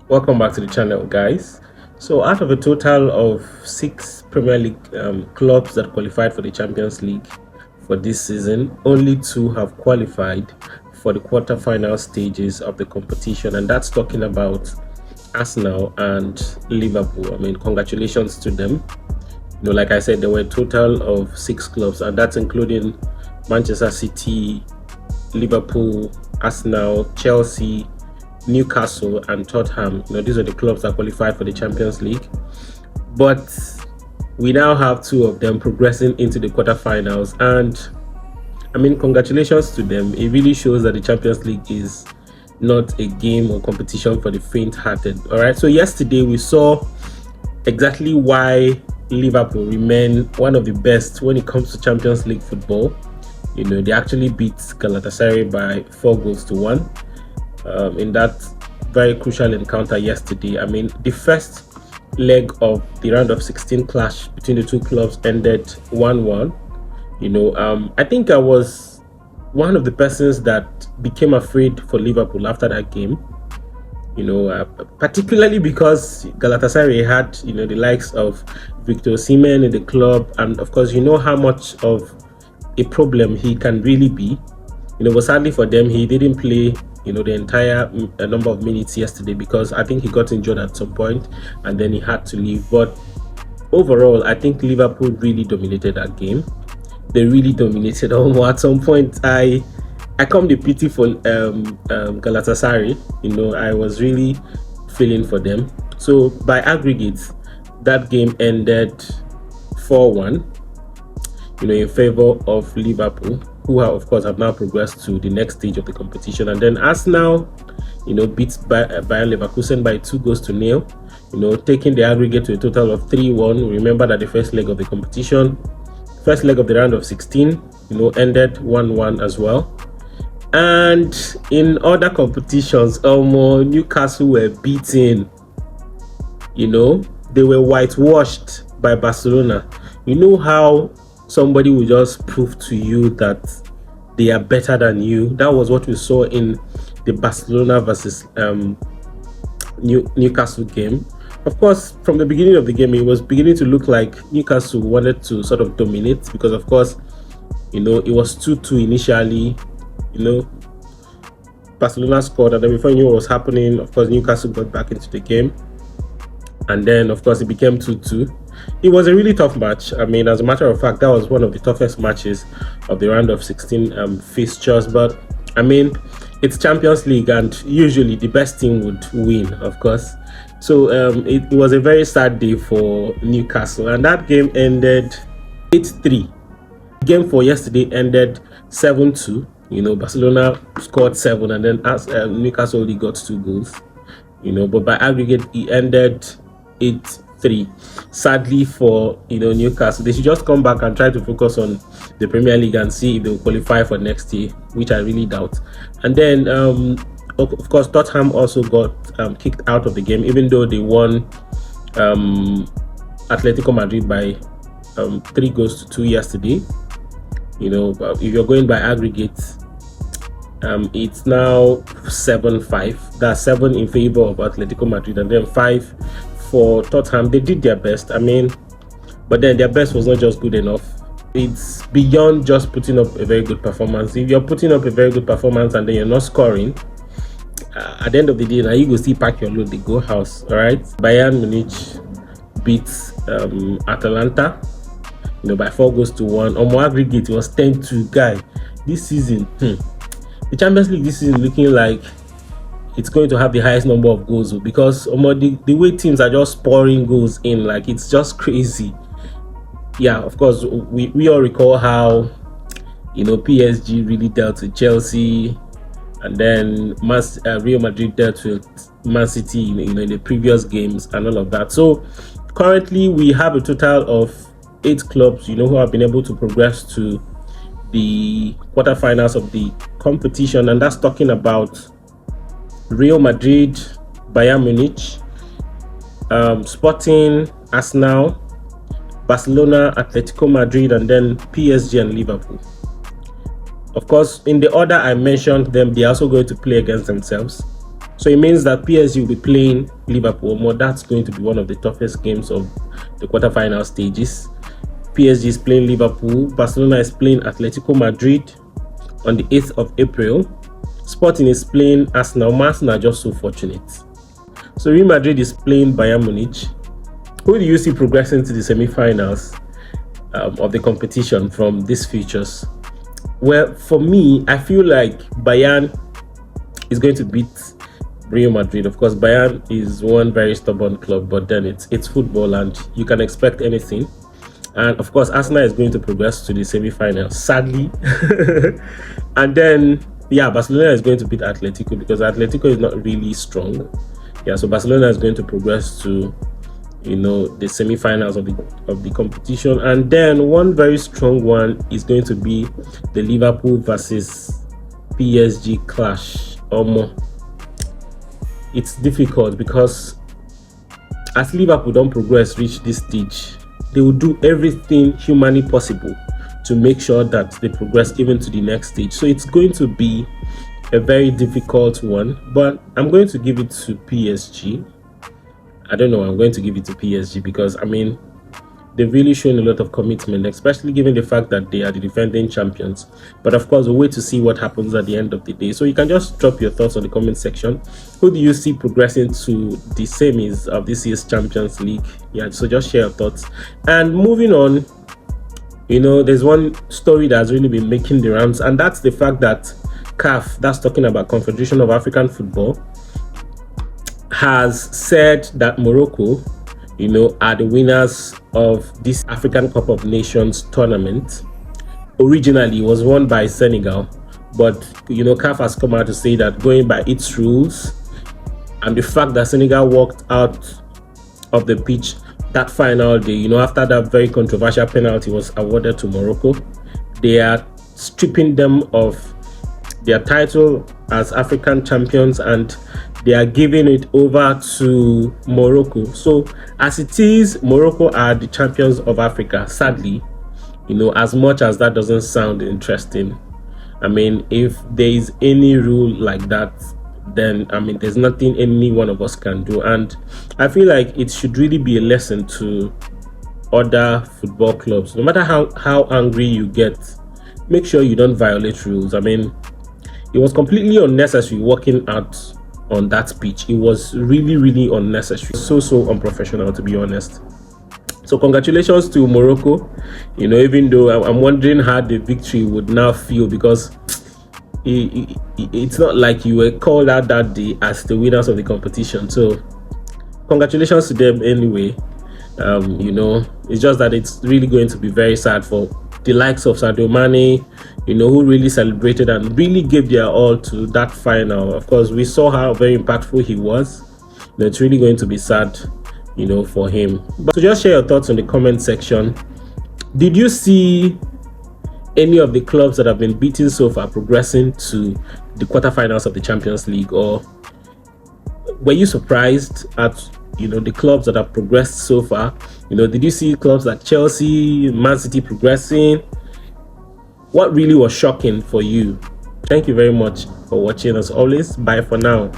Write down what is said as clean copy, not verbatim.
Welcome back to the channel, guys. So out of a total of 6 Premier League clubs that qualified for the Champions League for this season, only 2 have qualified for the quarter-final stages of the competition, and that's talking about Arsenal and Liverpool. I mean, congratulations to them. Like I said, there were a total of 6 clubs, and that's including Manchester City, Liverpool, Arsenal, Chelsea, Newcastle and Tottenham. These are the clubs that qualified for the Champions League, but we now have 2 of them progressing into the quarterfinals, and I mean, congratulations to them. It really shows that the Champions League is not a game or competition for the faint-hearted. All right, so yesterday we saw exactly why Liverpool remain one of the best when it comes to Champions League football. They actually beat Galatasaray by 4-1 in that very crucial encounter yesterday. I mean, the first leg of the round of 16 clash between the 2 clubs ended 1-1. I think I was one of the persons that became afraid for Liverpool after that game. Particularly because Galatasaray had the likes of Victor Osimhen in the club, and of course how much of a problem he can really be. But sadly for them, he didn't play the entire number of minutes yesterday because I think he got injured at some point and then he had to leave. But overall, I think Liverpool really dominated that game. They really dominated. At some point, I come the pity for Galatasaray. I was really feeling for them. So by aggregate, that game ended 4-1 in favor of Liverpool, who of course have now progressed to the next stage of the competition. And then Arsenal beat Bayern Leverkusen by 2-0, taking the aggregate to a total of 3-1. Remember that the first leg of the competition, first leg of the round of 16 ended 1-1 as well. And in other competitions, Newcastle were beaten. They were whitewashed by Barcelona. How somebody will just prove to you that they are better than you? That was what we saw in the Barcelona versus Newcastle game. Of course, from the beginning of the game, it was beginning to look like Newcastle wanted to sort of dominate because, of course, it was 2-2 initially. Barcelona scored, and then before you knew what was happening, of course, Newcastle got back into the game. And then, of course, it became 2-2. It was a really tough match. I mean, as a matter of fact, that was one of the toughest matches of the round of 16 fixtures. But, I mean, it's Champions League, and usually the best team would win, of course. So, it was a very sad day for Newcastle. And that game ended 8-3. The game for yesterday ended 7-2. Barcelona scored 7, and then Newcastle only got 2 goals. But by aggregate, it ended 8-3. Sadly for Newcastle, they should just come back and try to focus on the Premier League and see if they'll qualify for next year, which I really doubt. And then of course, Tottenham also got kicked out of the game, even though they won Atletico Madrid by 3-2 yesterday. If you're going by aggregate, it's now 7-5. That's 7 in favor of Atletico Madrid and then 5 for Tottenham. They did their best, but then their best was not just good enough. It's beyond just putting up a very good performance. If you're putting up a very good performance and then you're not scoring, at the end of the day, now you go see pack your load, they go house. All right, Bayern Munich beats Atalanta by 4-1. On my aggregate, it was 10-2. Guy, this season, the Champions League this season looking like it's going to have the highest number of goals because the way teams are just pouring goals in, like, it's just crazy. Yeah, of course, we all recall how PSG really dealt with Chelsea, and then Real Madrid dealt with Man City in the previous games and all of that. So currently we have a total of 8 clubs who have been able to progress to the quarterfinals of the competition, and that's talking about Real Madrid, Bayern Munich, Sporting, Arsenal, Barcelona, Atletico Madrid, and then PSG and Liverpool. Of course, in the order I mentioned them, they are also going to play against themselves. So it means that PSG will be playing Liverpool more. That's going to be one of the toughest games of the quarterfinal stages. PSG is playing Liverpool. Barcelona is playing Atletico Madrid on the 8th of April. Sporting is playing Arsenal. Arsenal are just so fortunate. So Real Madrid is playing Bayern Munich. Who do you see progressing to the semi-finals of the competition from these features? Well, for me, I feel like Bayern is going to beat Real Madrid. Of course, Bayern is one very stubborn club, but then it's football and you can expect anything. And of course, Arsenal is going to progress to the semi-finals, sadly. And then, yeah, Barcelona is going to beat Atletico because Atletico is not really strong. Yeah, so Barcelona is going to progress to, the semi-finals of the competition. And then one very strong one is going to be the Liverpool versus PSG clash. It's difficult because as Liverpool don't progress, reach this stage, they will do everything humanly possible to make sure that they progress even to the next stage. So it's going to be a very difficult one, but I'm going to give it to PSG. I don't know, I'm going to give it to PSG because, they've really shown a lot of commitment, especially given the fact that they are the defending champions. But of course, we'll wait to see what happens at the end of the day. So you can just drop your thoughts on the comment section. Who do you see progressing to the semis of this year's Champions League? Yeah, so just share your thoughts. And moving on, there's one story that's really been making the rounds, and that's the fact that CAF, that's talking about Confederation of African Football, has said that Morocco are the winners of this African Cup of Nations tournament. Originally, it was won by Senegal, but CAF has come out to say that going by its rules and the fact that Senegal walked out of the pitch that final day, after that very controversial penalty was awarded to Morocco, they are stripping them of their title as African champions and they are giving it over to Morocco. So as it is, Morocco are the champions of Africa, sadly. As much as that doesn't sound interesting, if there is any rule like that, then there's nothing any one of us can do. And I feel like it should really be a lesson to other football clubs. No matter how angry you get, make sure you don't violate rules. It was completely unnecessary walking out on that pitch. It was really, really unnecessary. So unprofessional, to be honest. So congratulations to Morocco. Even though I'm wondering how the victory would now feel, because it's not like you were called out that day as the winners of the competition. So congratulations to them anyway. It's just that it's really going to be very sad for the likes of Sadio Mane, who really celebrated and really gave their all to that final. Of course, we saw how very impactful he was. It's really going to be sad, for him. So just share your thoughts in the comment section. Did you see any of the clubs that have been beaten so far progressing to the quarterfinals of the Champions League, or were you surprised at the clubs that have progressed so far? Did you see clubs like Chelsea, Man City progressing? What really was shocking for you? Thank you very much for watching. As always, bye for now.